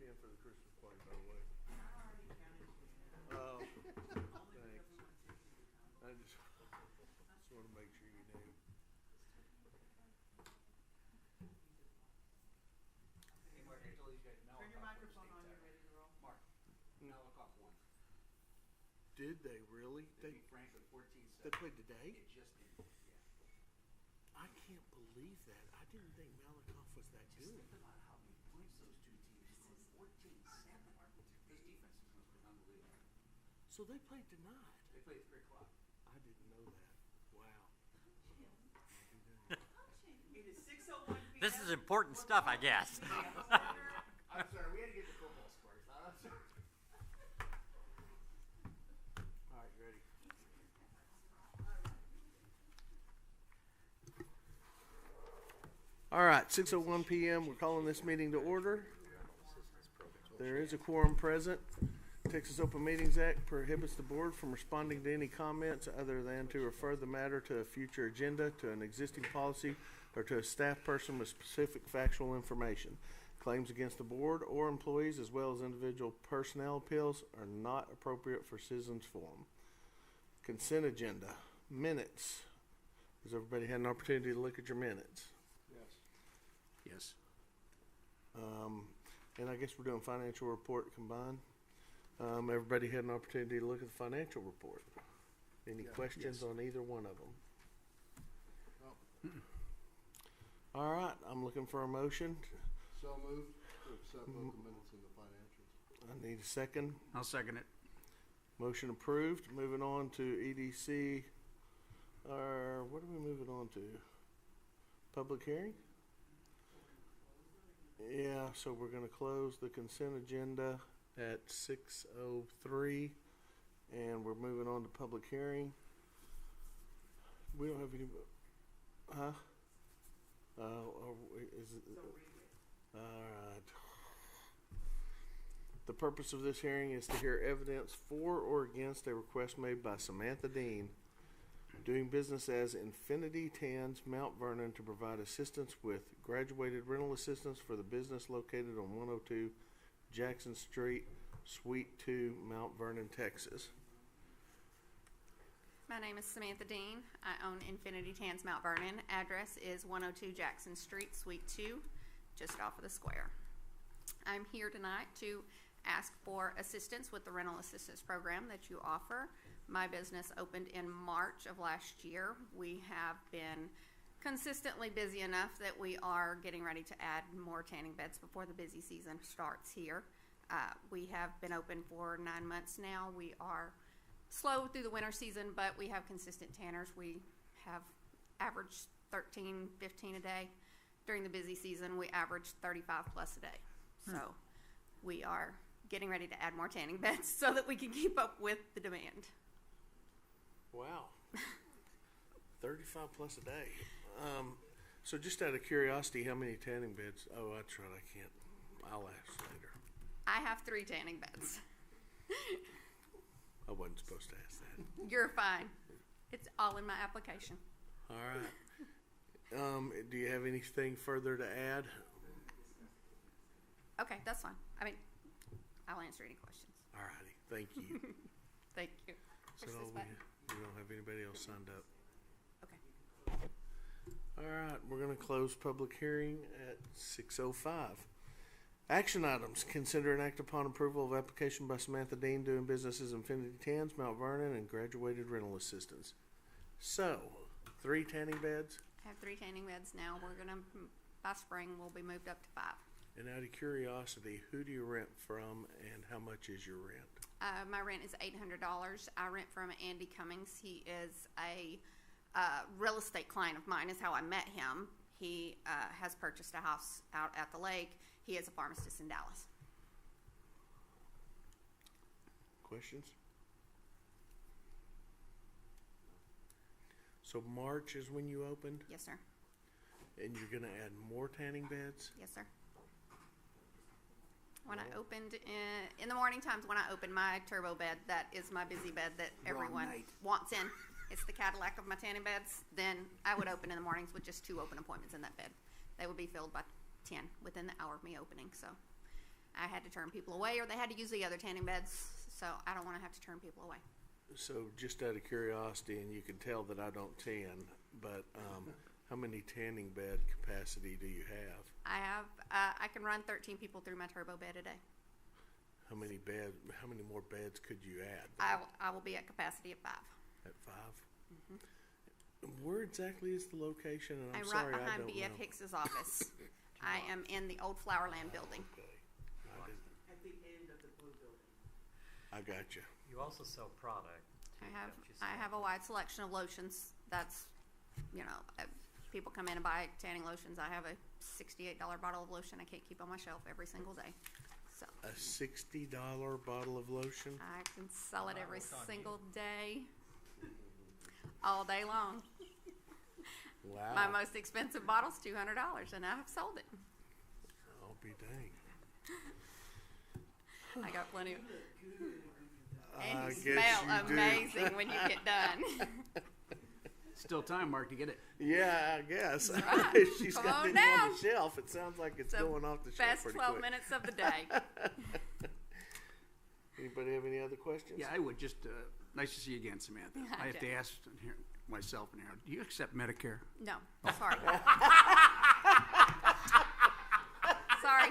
10 for the Christmas party, by the way. Oh, thanks. I just want to make sure you knew. Hey, Mark, I told these guys now. Turn your microphone on, you're ready to roll. Mark, Malakoff won. Did they really? They beat Franklin 14-7. They played today? It just did, yeah. I can't believe that. I didn't think Malakoff was that Just good. think about how many points those two teams scored. 14-7. This defense has been unbelievable. So they played tonight. They played at 3 o'clock. I didn't know that. Wow. It is 6:01 p.m. This is important stuff, I guess. I'm sorry, we had to get the football scores. I'm sorry. All right, ready. All right, 6:01 p.m. We're calling this meeting to order. There is a quorum present. Texas Open Meetings Act prohibits the board from responding to any comments other than to refer the matter to a future agenda, to an existing policy, or to a staff person with specific factual information. Claims against the board or employees, as well as individual personnel appeals, are not appropriate for citizens forum. Consent agenda. Minutes. Has everybody had an opportunity to look at your minutes? Yes. And I guess we're doing financial report combined. Everybody had an opportunity to look at the financial report. Any questions on either one of them? All right, I'm looking for a motion. So moved to accept both the minutes and the financials. I need a second. I'll second it. Motion approved. Moving on to EDC. What are we moving on to? Public hearing? Yeah, so we're going to close the consent agenda at 6:03, and we're moving on to public hearing. We don't have any, huh? Is it? All right. The purpose of this hearing is to hear evidence for or against a request made by Samantha Dean, doing business as Infinity Tans Mount Vernon, to provide assistance with graduated rental assistance for the business located on 102 Jackson Street, Suite 2, Mount Vernon, Texas. My name is Samantha Dean. I own Infinity Tans Mount Vernon. Address is 102 Jackson Street, Suite 2, just off of the square. I'm here tonight to ask for assistance with the rental assistance program that you offer. My business opened in March of last year. We have been consistently busy enough that we are getting ready to add more tanning beds before the busy season starts here. We have been open for 9 months now. We are slow through the winter season, but we have consistent tanners. We have averaged 13, 15 a day. During the busy season, we average 35 plus a day. So we are getting ready to add more tanning beds so that we can keep up with the demand. Wow. 35 plus a day. So just out of curiosity, how many tanning beds? Oh, that's right. I can't. I'll ask later. I have 3 tanning beds. I wasn't supposed to ask that. You're fine. It's all in my application. All right. Do you have anything further to add? Okay, that's fine. I mean, I'll answer any questions. All righty. Thank you. Thank you. So Push this we button. don't have anybody else signed up. Okay. All right. We're going to close public hearing at 6:05. Action items. Consider and act upon approval of application by Samantha Dean, doing business as Infinity Tans, Mount Vernon, and graduated rental assistance. So, 3 tanning beds. I have 3 tanning beds now. We're going to, by spring, we'll be moved up to 5. And out of curiosity, who do you rent from and how much is your rent? My rent is $800. I rent from Andy Cummings. He is a real estate client of mine, is how I met him. He has purchased a house out at the lake. He is a pharmacist in Dallas. Questions? So March is when you opened, Yes, sir. and you're going to add more tanning beds? Yes, sir. When I opened in the morning times, when I opened my turbo bed, that is my busy bed that everyone wants in. It's the Cadillac of my tanning beds. Then I would open in the mornings with just 2 open appointments in that bed. They would be filled by 10 within the hour of me opening. So I had to turn people away, or they had to use the other tanning beds, so I don't want to have to turn people away. So just out of curiosity, and you can tell that I don't tan, but how many tanning bed capacity do you have? I can run 13 people through my turbo bed a day. How many more beds could you add? I will be at capacity at 5. At 5? Where exactly is the location? And I'm I'm sorry, right I behind don't B.F. know. Hicks's office. I am in the old Flowerland building. Okay. I didn't- At the end of the blue building. I got you. You also sell product. I have a wide selection of lotions. That's, people come in and buy tanning lotions. I have a $68 bottle of lotion I can't keep on my shelf every single day. So A $60 bottle of lotion? I can sell it every single day, all day long. Wow. My most expensive bottle's $200, and I have sold it. I'll be dang. I got plenty of. I And you guess smell you do. amazing when you get done. Still time, Mark, to get it. Yeah, I guess. right. If she's Come got on it on down. the shelf, it sounds like it's The going off the shelf Best pretty 12 quick. minutes of the day. Anybody have any other questions? Yeah, I would just, nice to see you again, Samantha. I have to Jeff. ask here, myself and Harold, do you accept Medicare? No, sorry. Sorry.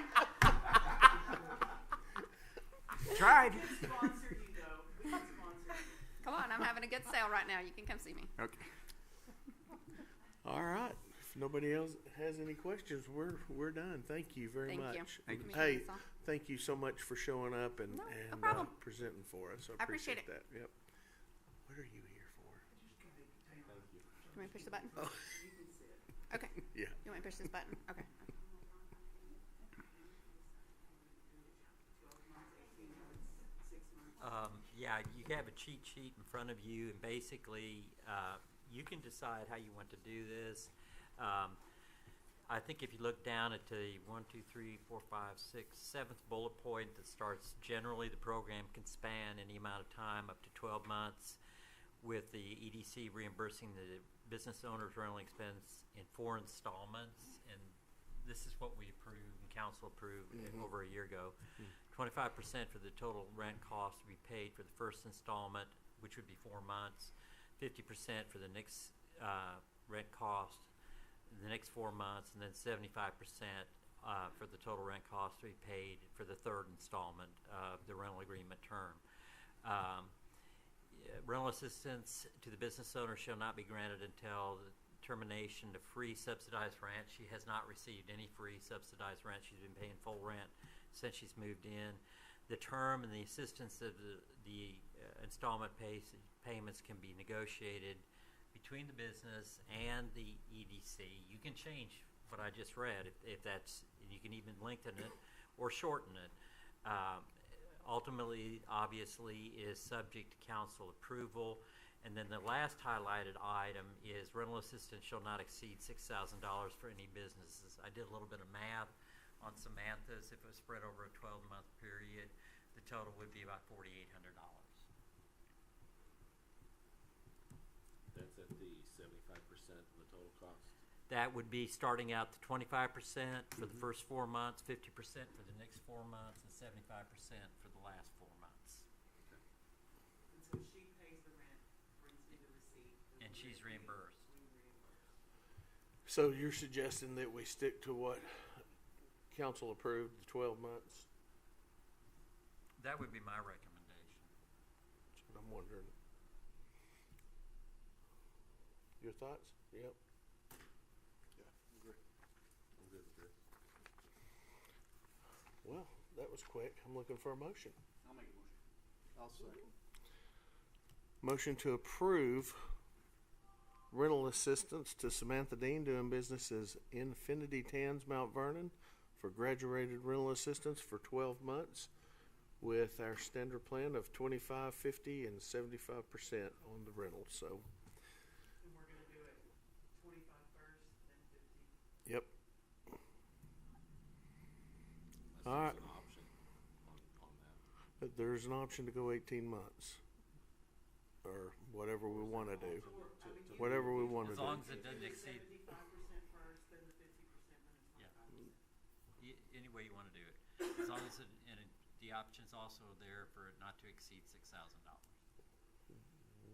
Tried. Sponsor you though. We can sponsor you. Come on, I'm having a good sale right now. You can come see me. Okay. All right. If nobody else has any questions, we're done. Thank you very Thank you. much. Thank you. Commissioner Hey, Russell. thank you so much for showing up and, No and problem. presenting for us. I appreciate it. that. Yep. What are you here for? Do you want me to push the button? Oh. Okay. Yeah. You want me to push this button? Okay. Yeah, you have a cheat sheet in front of you, and basically, you can decide how you want to do this. I think if you look down at the 1, 2, 3, 4, 5, 6, 7th bullet point that starts, generally the program can span any amount of time up to 12 months, with the EDC reimbursing the business owner's rental expense in 4 installments, and this is what we approved and council approved over a year ago. 25% for the total rent cost to be paid for the first installment, which would be 4 months, 50% for the next rent cost the next 4 months, and then 75% for the total rent cost to be paid for the third installment of the rental agreement term. Rental assistance to the business owner shall not be granted until the termination of free subsidized rent. She has not received any free subsidized rent. She's been paying full rent since she's moved in. The term and the assistance of the installment payments can be negotiated between the business and the EDC. You can change what I just read if that's, you can even lengthen it or shorten it. Ultimately, obviously, is subject to council approval. And then the last highlighted item is rental assistance shall not exceed $6,000 for any businesses. I did a little bit of math on Samantha's. If it was spread over a 12-month period, the total would be about $4,800. That's at the 75% of the total cost. That would be starting out to 25% for the first 4 months, 50% for the next 4 months, and 75% for the last 4 months. And so she pays the rent, brings me the receipt. And she's reimbursed. We reimburse. So you're suggesting that we stick to what council approved, the 12 months? That would be my recommendation. That's what I'm wondering. Your thoughts? Yep. Yeah, agree. I'm good with this. Well, that was quick. I'm looking for a motion. I'll make a motion. I'll second. Motion to approve rental assistance to Samantha Dean doing business as Infinity Tans Mount Vernon for graduated rental assistance for 12 months with our standard plan of 25, 50, and 75% on the rental. So, And we're gonna do it 25 first, then 50. yep. Unless All right. there's an option on that. But there's an option to go 18 months or whatever we want to do. Whatever we want to As do. long as it doesn't exceed, 75% first, then the 50%, then the 25%. any way you want to do it. as long as the option's also there for it not to exceed $6,000.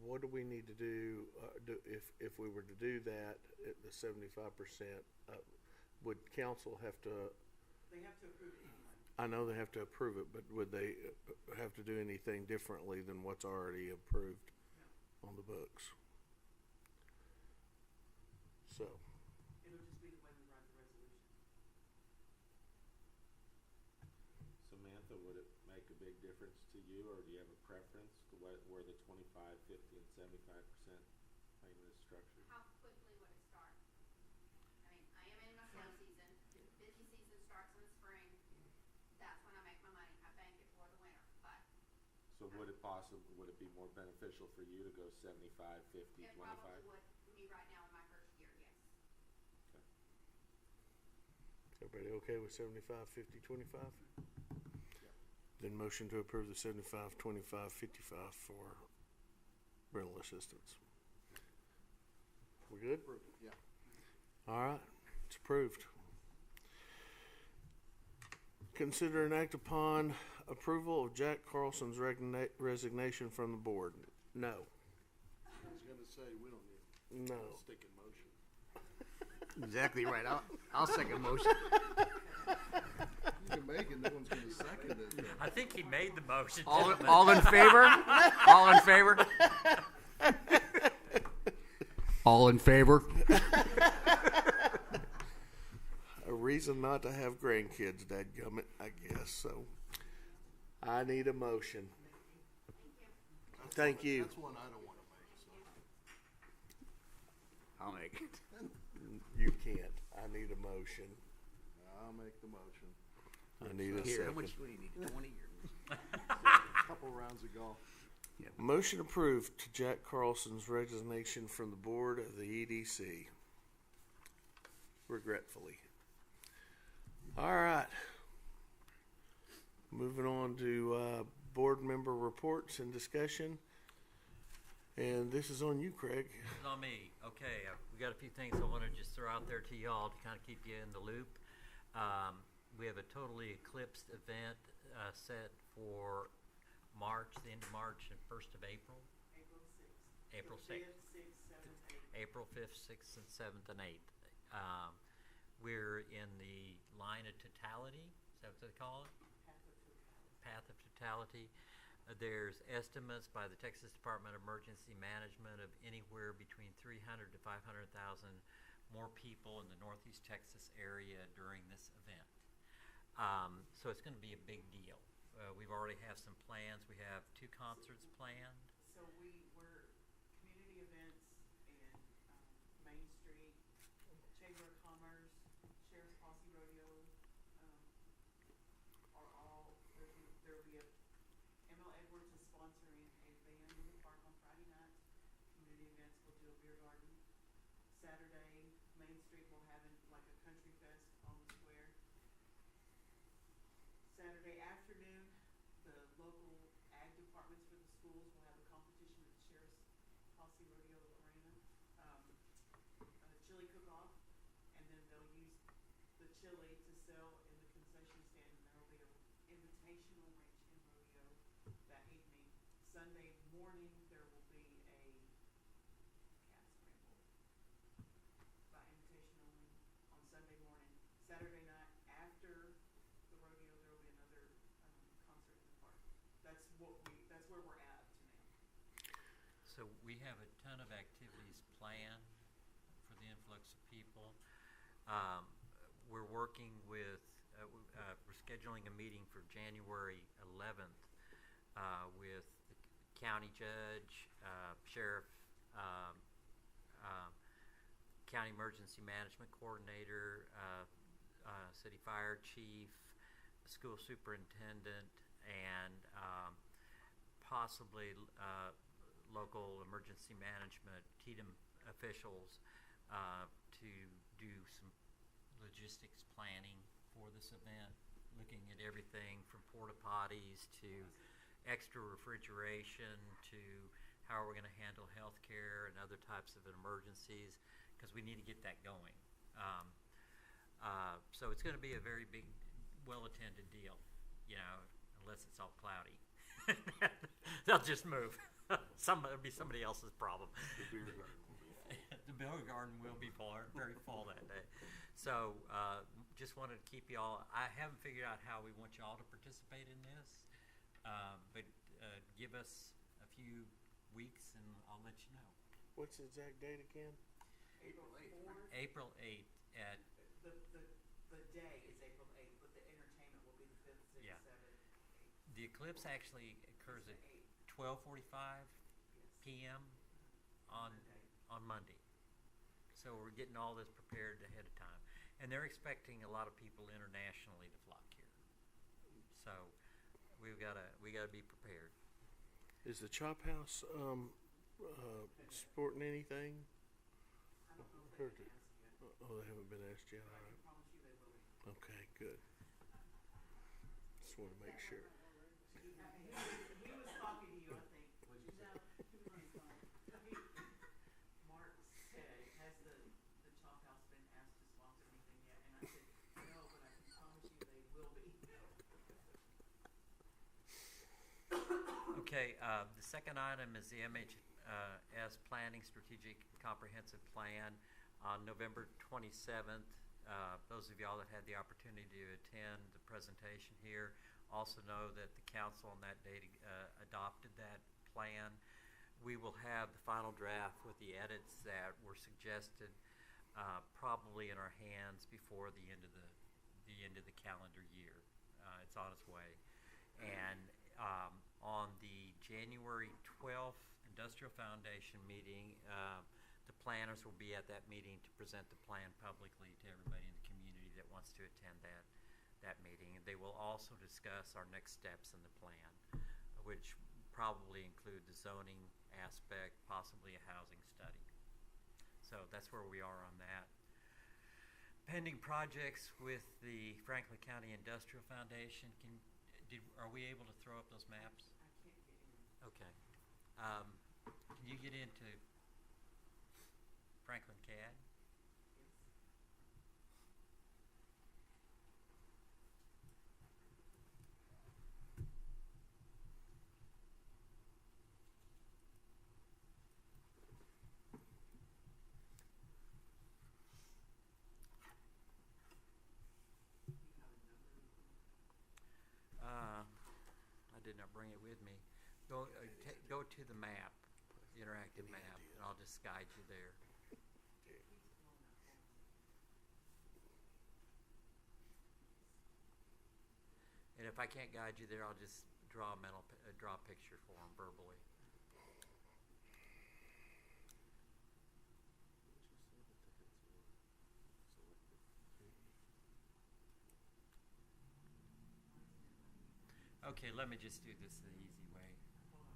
What do we need to do, if we were to do that at the 75%? Would council have to? They have to approve it anyway. I know they have to approve it, but would they have to do anything differently than what's already approved on the books? So. It'll just be the way we write the resolution. Samantha, would it make a big difference to you, or do you have a preference to where the 25, 50, and 75% payment is structured? How quickly would it start? I mean, I am in my slow season. Busy season starts in the spring. That's when I make my money. I bank it for the winter, but So would it be more beneficial for you to go 75, 50, it 25? probably would me right now in my first year, yes. Everybody okay with 75, 50, 25? Then motion to approve the 75, 25, 55 for rental assistance. We good? Approved, yeah. All right, it's approved. Consider and act upon approval of Jack Carlson's resignation from the board. No. I was gonna say, we don't need No. a sticking motion. Exactly right. I'll second motion. You can make it, no one's gonna second it. though. I think he made the motion. All gentlemen. in favor? All in favor? All in favor? A reason not to have grandkids, dadgummit, I guess. So I need a motion. Thank you. That's one I don't wanna make, so. I'll make it. You can't. I need a motion. I'll make the motion. I need a Here, how second. much do you need? 20 or? Couple rounds of golf. Motion approved to Jack Carlson's resignation from the board of the EDC. Regretfully. All right. Moving on to board member reports and discussion. And this is on you, Craig. It's on me. Okay, we got a few things I want to just throw out there to y'all to kind of keep you in the loop. We have a totally eclipsed event set for March, the end of March and 1st of April. April 6th. April 6th. 5th, 6th, 7th, 8th. April 5th, 6th, and 7th, and 8th. We're in the line of totality. Is that what they call it? Path of totality. There's estimates by the Texas Department of Emergency Management of anywhere between 300 to 500,000 more people in the Northeast Texas area during this event. So it's going to be a big deal. We've already have some plans. We have 2 concerts planned. So we're community events and Main Street, Chamber of Commerce, Sheriff's Posse Rodeo, are all, there'll be ML Edwards is sponsoring a band in the park on Friday night. Community events, we'll do a beer garden. Saturday, Main Street will have like a country fest on the square. Saturday afternoon, the local ag departments for the schools will have a competition at the Sheriff's Posse Rodeo Arena. A chili cook-off, and then they'll use the chili to sell in the concession stand, and there'll be an invitational ranch and rodeo that evening. Sunday morning, there will be a cat scramble by invitation only on Sunday morning. Saturday night after the rodeo, there will be another concert in the park. That's where we're at up to now. So we have a ton of activities planned for the influx of people. We're working with, we're scheduling a meeting for January 11th with the county judge, sheriff, county emergency management coordinator, city fire chief, school superintendent, and possibly local emergency management, TDM officials to do some logistics planning for this event, looking at everything from porta potties to extra refrigeration to how we're going to handle healthcare and other types of emergencies, because we need to get that going. So it's going to be a very big, well-attended deal, you know, unless it's all cloudy. They'll just move. It'll be somebody else's problem. The beer garden will be full, very full that day. So just wanted to keep y'all. I haven't figured out how we want y'all to participate in this, but give us a few weeks and I'll let you know. What's the exact date again? April 4th. April 8th at The day is April 8th, but the entertainment will be the 5th, 6th, Yeah. 7th, 8th. the eclipse actually occurs at It's the 12:45 Yes. p.m. on Monday. So we're getting all this prepared ahead of time, and they're expecting a lot of people internationally to flock here. So we gotta be prepared. Is the Chop House sporting anything? I don't know if Heard they it. can ask yet, Oh, they haven't been asked yet. but All I right. can promise you they will be. Okay, good. Just want to make sure. He was talking to you, I think. What'd you say? Mark said, has the Chalk House been asked to sponsor anything yet? And I said, no, but I can promise you they will be. Okay, the second item is the MHS Planning Strategic Comprehensive Plan on November 27th. Those of y'all that had the opportunity to attend the presentation here also know that the council on that date adopted that plan. We will have the final draft with the edits that were suggested probably in our hands before the end of the calendar year. It's on its way, and on the January 12th Industrial Foundation meeting, the planners will be at that meeting to present the plan publicly to everybody in the community that wants to attend that meeting. And they will also discuss our next steps in the plan, which probably include the zoning aspect, possibly a housing study. So that's where we are on that. Pending projects with the Franklin County Industrial Foundation. Are we able to throw up those maps? I can't get in. Okay. Can you get into Franklin CAD? I did not bring it with me. Go to the map, interactive map, and I'll just guide you there. And if I can't guide you there, I'll just draw a picture for them verbally. Okay, let me just do this the easy way. Sorry,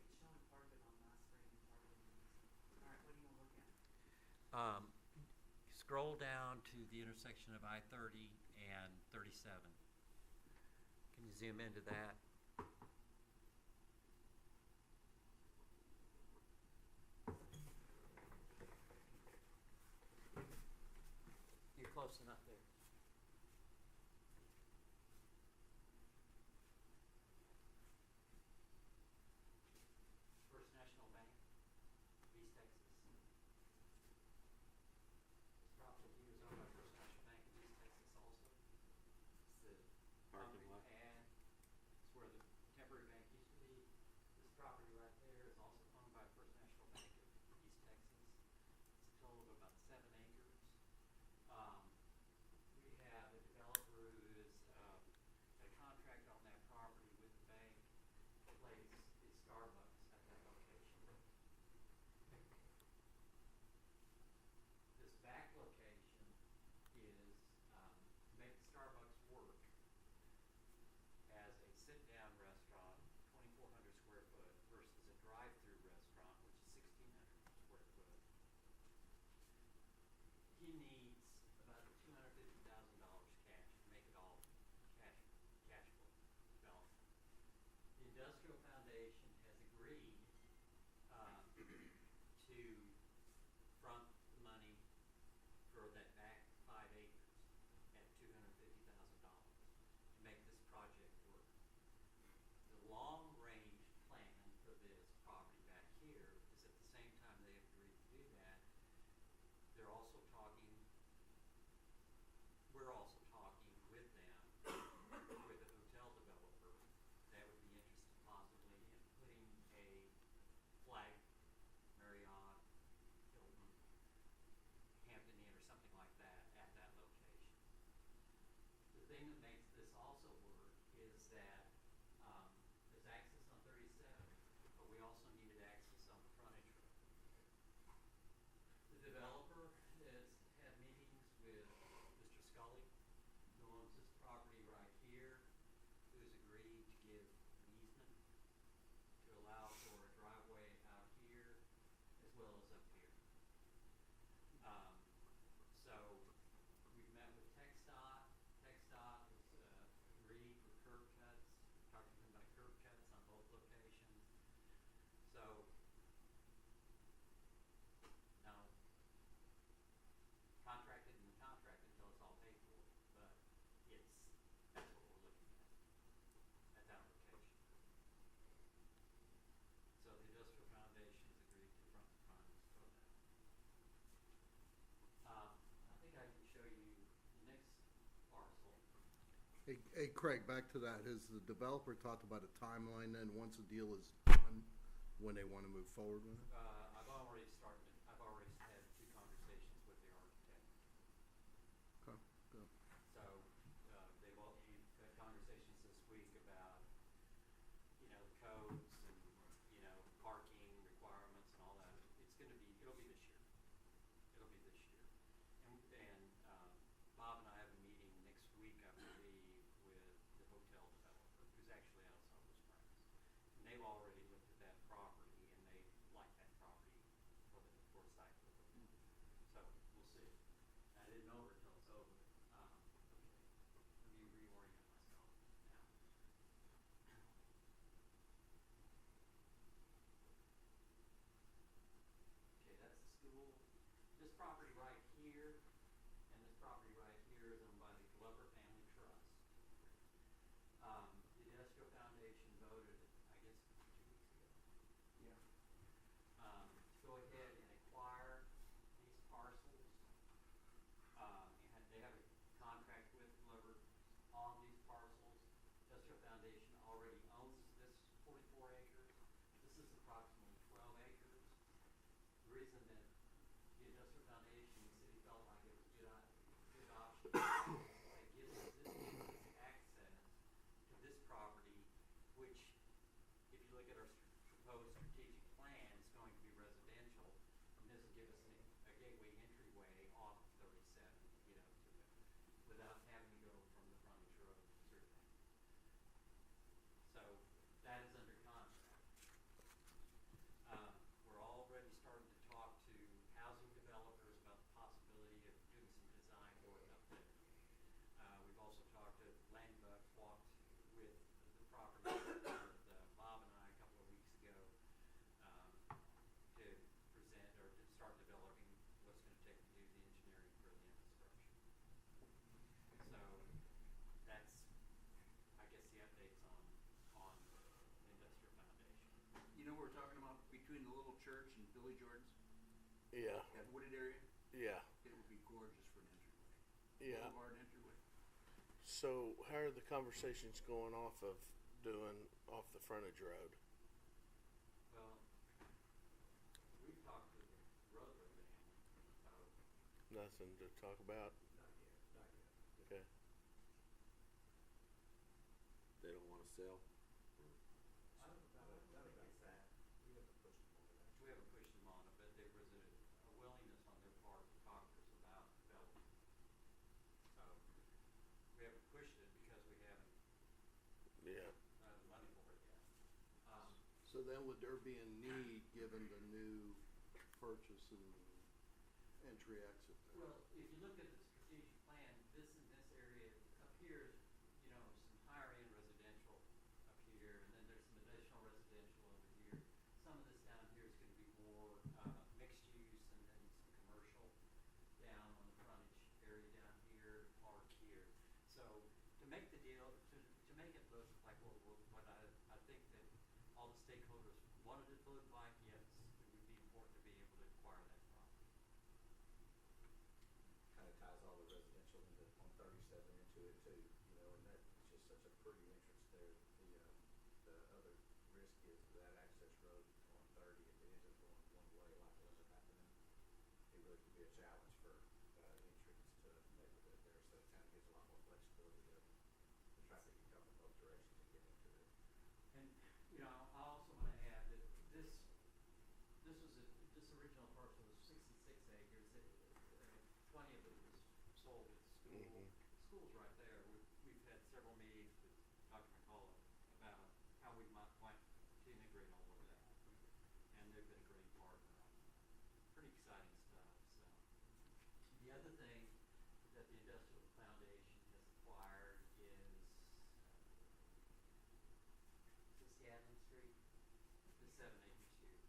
it's showing part of it on my screen and part of it on this. All right, what do you want to look at? Scroll down to the intersection of I-30 and 37. Can you zoom into that? You're close enough there. First National Bank, East Texas. This property here is owned by First National Bank of East Texas also. It's the Parking lot. pad. It's where the temporary bank used to be. This property right there is also owned by First National Bank of East Texas. It's a total of about 7 acres. to front the money for that back 5 acres at $250,000 to make this project work. The long-range plan for this property back here is at the same time they have agreed to do that, they're also talking, we're also talking with them, with a hotel developer that would be interested possibly in putting a flag Marriott, Hilton, Hampton Inn, or something like that at that location. The thing that makes this also work is that there's access on 37, but we also needed access on the frontage road. The developer has had meetings with Mr. Scully, who owns this property right here, who has agreed to give an easement to allow for a driveway out here as well as up here. So we've met with TxDOT. TxDOT has agreed for curb cuts, talking to them about curb cuts on both locations. So now contracted and contracted until it's all paid for, but that's what we're looking at that location. So the industrial foundation's agreed to front the funds for that. I think I can show you the next parcel. Hey, Craig, back to that. Has the developer talked about a timeline then, once the deal is done, when they want to move forward with it? I've already had 2 conversations with the architect. Okay, good. So, we've had conversations this week about, the codes and, parking requirements and all that. It'll be this year. It'll be this year. And Bob and I have a meeting next week, I believe, with the hotel developer, who's actually out of Silver Springs. And they've already looked at that property, and they like that property for a site for the hotel. So, we'll see. I didn't know her until it's over. Okay. Let me reorient myself now. Okay, that's the school. This property right here and this property right here is owned by the Glover Family Trust. The Industrial Foundation voted, I guess, 2 weeks ago. Yeah. To go ahead and acquire these parcels. And they have a contract with Glover on these parcels. Industrial Foundation already owns this 44 acres. This is approximately 12 acres. The reason that the Industrial Foundation, the city felt like it was a good option, it gives access to this property, which, if you look at our proposed strategic plan, is going to be residential, and this will give us a gateway entryway off of 37, to it, without having to go from the frontage road through that. So that is under contract. We're already starting to talk to housing developers about the possibility of doing some design work up there. We've also talked to Land Bucks, walked with the property with Bob and I a couple of weeks ago to present or to start developing what's going to take to do the engineering for the infrastructure. So that's, I guess, the updates on the Industrial Foundation. You know what we're talking about between the little church and Billy Jordan's? Yeah, That wooded area? yeah, It would be gorgeous for an entryway. yeah. Boulevard entryway. So how are the conversations going off the frontage road? Well, we've talked to the Rutherford family, so Nothing to talk about? not yet. Okay. They don't wanna sell? I don't know against that. We haven't pushed them on it, but there was a willingness on their part to talk to us about development. So, we haven't pushed it because we haven't Yeah. the money for it yet. So then would there be a need, given the new purchase and entry exit there? Well, if you look at the strategic plan, this area up here, some higher end residential up here, and then there's some additional residential over here. Some of this down here is gonna be more, mixed look like, yes, it would be important to be able to acquire that property. Kind of ties all the residential into, on 37 into it too, you know, and that is just such a pretty entrance there. The other risk is that access road on 30, if it ends up going one way like it ends up happening, it really could be a challenge for entrance to the neighborhood there, so it kind of gives a lot more flexibility to the traffic can come in both directions and get into it. And, you know, I also want to add that this original parcel was 66 acres. 20 of it was sold at school. School's right there. We've had several meetings with Dr. McCullough about how we might to integrate all of that. And they've been a great partner on that. Pretty exciting stuff. So the other thing that the Industrial Foundation has acquired is this Gatlin Street, the 7-acre street.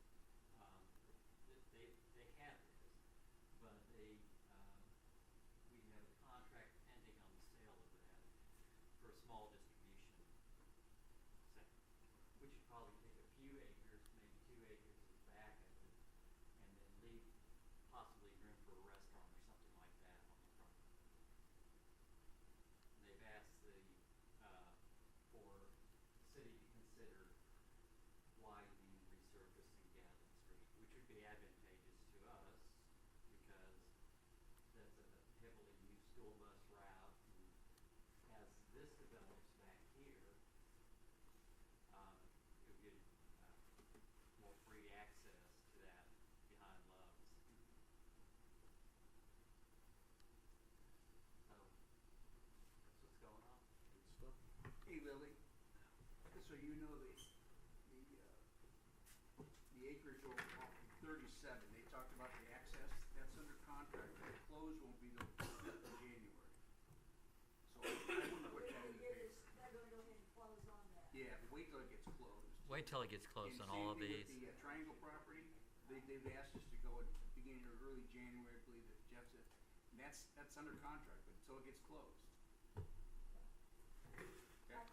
They have this, but we have a contract pending on the sale of that for a small distribution center, which would probably take a few acres, maybe 2 acres at the back of it, and then leave possibly room for a restaurant or something like that on the front. And they've asked for the city to consider widening, resurfacing Gatlin Street, which would be advantageous to us because that's a heavily used school bus route. And as this develops back here, you'll get more free access to that behind Love's. So that's what's going on. Good stuff. Hey, Lily, so you know the acreage over off of 37, they talked about the access, that's under contract, the close won't be till January. So I wonder what that indicates. They're gonna go ahead and close on that. Yeah, but wait till it gets closed. Wait till it gets close And on all of same these. thing with the Triangle property, they've asked us to go at the beginning or early January, I believe that Jeff said. And that's under contract, but until it gets closed.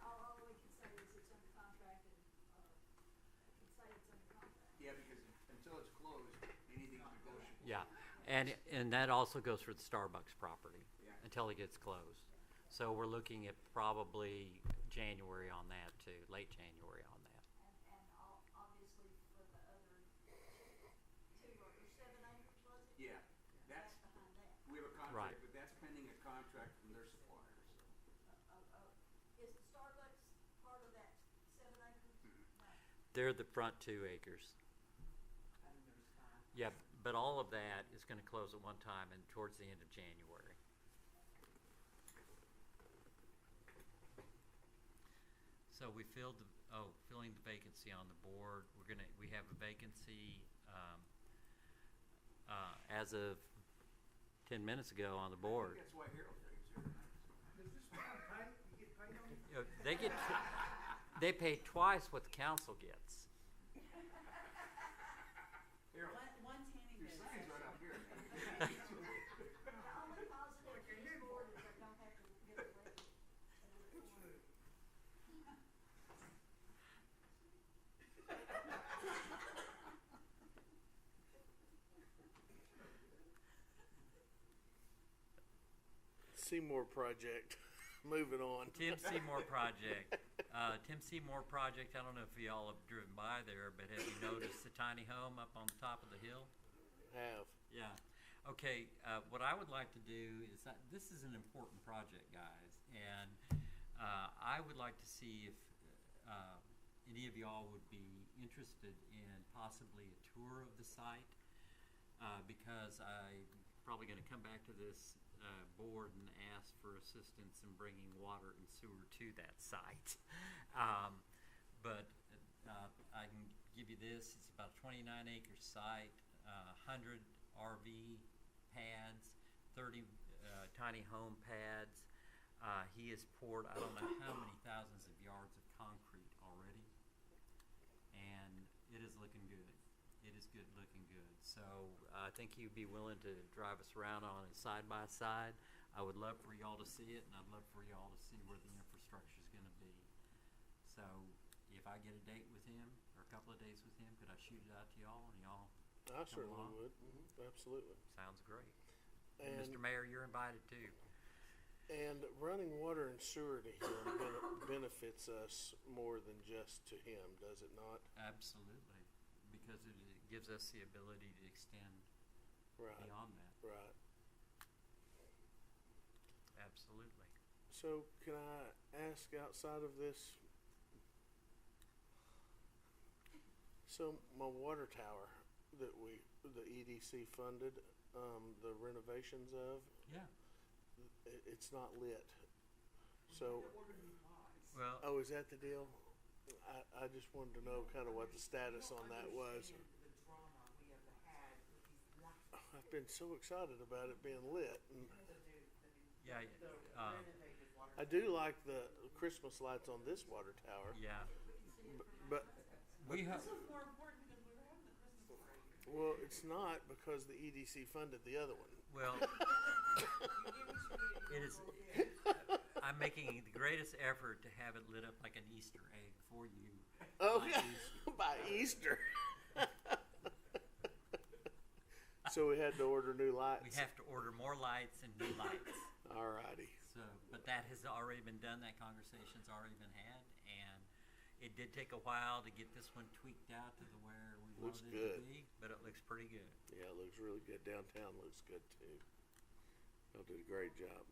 All we can say is it's under contract and, can say it's under contract. Yeah, because until it's closed, anything's negotiable. Yeah, and that also goes for the Starbucks property Yeah. until it gets closed. So we're looking at probably January on that too, late January on that. And obviously for the other 2 or 7 acres, was it? Yeah, that's, Behind that. we have a Right. contract, but that's pending a contract from their supplier, so. Is the Starbucks part of that 7 acres? No. They're the front 2 acres. And there's 5. Yeah, but all of that is going to close at one time and towards the end of January. So we filling the vacancy on the board. We have a vacancy as of 10 minutes ago on the board. That's why Harold Dave's here tonight. Does this one pay, you get paid on it? You know, they pay twice what the council gets. Harold, One tanning your bed. sign's right up here, man. The only positive for this board is they don't have to get elected. Seymour project. Moving on. Tim Seymour project. Tim Seymour project, I don't know if y'all have driven by there, but have you noticed the tiny home up on the top of the hill? Have. Yeah. Okay, what I would like to do is, this is an important project, guys, and I would like to see if any of y'all would be interested in possibly a tour of the site, because I'm probably going to come back to this board and ask for assistance in bringing water and sewer to that site. But I can give you this. It's about a 29-acre site, 100 RV pads, 30 tiny home pads. He has poured I don't know how many thousands of yards of concrete already, and it is looking good. It is looking good. So I think you'd be willing to drive us around on it side by side. I would love for y'all to see it, and I'd love for y'all to see where the infrastructure is going to be. So if I get a date with him, or a couple of days base with him? Could I shoot it out to y'all and y'all? I certainly along? would. Absolutely. Sounds great. And Mr. Mayor, you're invited too. And running water and sewer to him benefits us more than just to him, does it not? Absolutely, because it gives us the ability to extend Right. beyond that. Right. Absolutely. So can I ask outside of this? So my water tower that the EDC funded, the renovations of, Yeah. it's not lit. So, Well, oh, is that the deal? I just wanted to know kind of what the status on that was. The drama we have had with these lights. I've been so excited about it being lit, and yeah. Renovated water. I do like the Christmas lights on this water tower. Yeah. But We have. This was more important because we were having the Christmas parade. well, it's not because the EDC funded the other one. Well, it is. I'm making the greatest effort to have it lit up like an Easter egg for you. Okay, by Easter. So we had to order new lights. We have to order more lights and new lights. Alrighty. So, but that has already been done. That conversation's already been had, and it did take a while to get this one tweaked out to the where we Looks wanted it good. to be, but it looks pretty good. Yeah, it looks really good. Downtown looks good too. Y'all did a great job.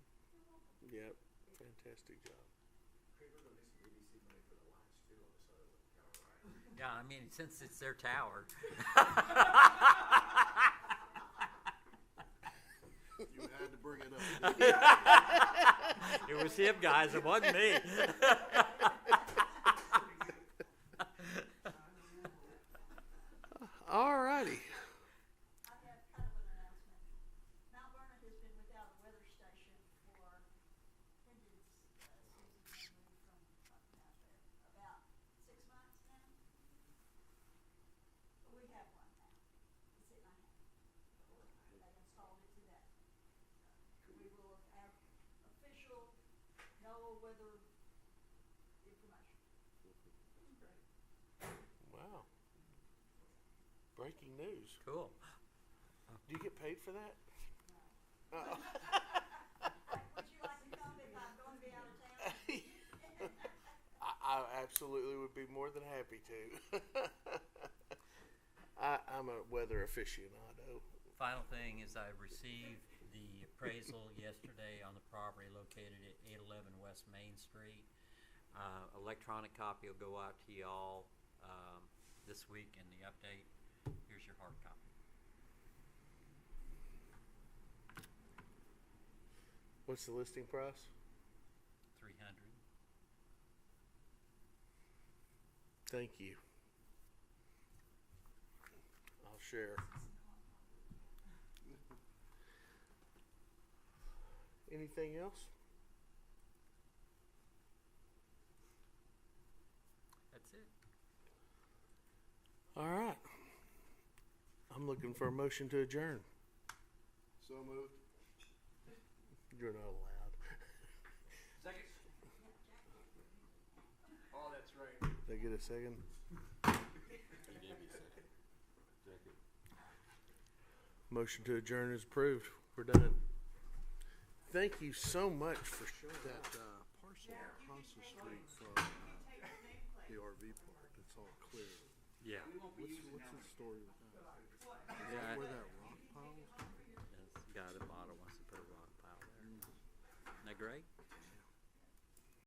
Yep, fantastic job. Craig, we're gonna need some EDC money for the lights too on the side of the tower, right? Yeah, I mean, since it's their tower. You had to bring it up. It was him, guys. It wasn't me. Alrighty. I have kind of an announcement. Mount Vernon has been without a weather station for, when did Susan move from out there? About 6 months now? We have one now. It's in my hand. They installed it today. We will have official NOAA weather information. Wow. Breaking news. Cool. Do you get paid for that? Oh. Would you like to come if I'm going to be out of town? I absolutely would be more than happy to. I'm a weather aficionado. Final thing is I received the appraisal yesterday on the property located at 811 West Main Street. Electronic copy will go out to y'all this week in the update. Here's your hard copy. What's the listing price? 300. Thank you. I'll share. Anything else? That's it. All right. I'm looking for a motion to adjourn. So moved. You're not allowed. Second? Oh, that's right. Did I get a second? You gave me a second. Second. Motion to adjourn is approved. We're done. Thank you so much for showing That up. parcel across the street from the RV park, it's all clear. Yeah. We won't be using What's that the one. story with that? Is Yeah, that where that rock pile is? This guy that bought it wants to put a rock pile there. Isn't that great?